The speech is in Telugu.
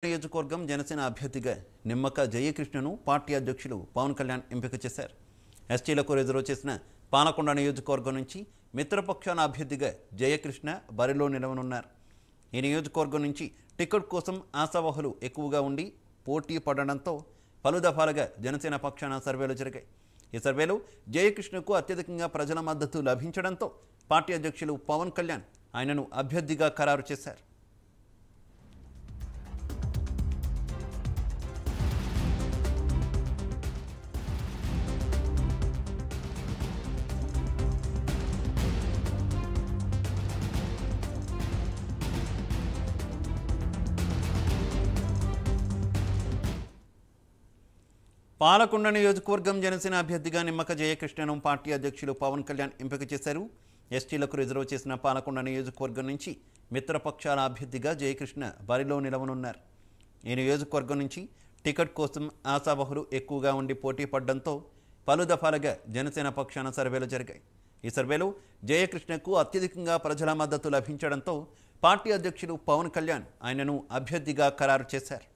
నియోజకవర్గం జనసేన అభ్యర్థిగా నిమ్మక జయకృష్ణను పార్టీ అధ్యక్షులు పవన్ కళ్యాణ్ ఎంపిక చేశారు. ఎస్టీలకు రిజర్వ్ చేసిన పాలకొండ నియోజకవర్గం నుంచి మిత్రపక్షాన అభ్యర్థిగా జయకృష్ణ బరిలో నిలవనున్నారు. ఈ నియోజకవర్గం నుంచి టికెట్ కోసం ఆశావహులు ఎక్కువగా ఉండి పోటీ పడడంతో పలు దఫాలుగా జనసేన పక్షాన సర్వేలు జరిగాయి. ఈ సర్వేలో జయకృష్ణకు అత్యధికంగా ప్రజల మద్దతు లభించడంతో పార్టీ అధ్యక్షులు పవన్ కళ్యాణ్ ఆయనను అభ్యర్థిగా ఖరారు చేశారు. పాలకొండ నియోజకవర్గం జనసేన అభ్యర్థిగా నిమ్మక జయకృష్ణను పార్టీ అధ్యక్షులు పవన్ కళ్యాణ్ ఎంపిక చేశారు. ఎస్టీలకు రిజర్వ్ చేసిన పాలకొండ నియోజకవర్గం నుంచి మిత్రపక్షాల అభ్యర్థిగా జయకృష్ణ బరిలో నిలవనున్నారు. ఈ నియోజకవర్గం నుంచి టికెట్ కోసం ఆశావహులు ఎక్కువగా ఉండి పోటీ పడడంతో పలు దఫాలుగా జనసేన పక్షాన సర్వేలు జరిగాయి. ఈ సర్వేలో జయకృష్ణకు అత్యధికంగా ప్రజల మద్దతు లభించడంతో పార్టీ అధ్యక్షులు పవన్ కళ్యాణ్ ఆయనను అభ్యర్థిగా ఖరారు చేశారు.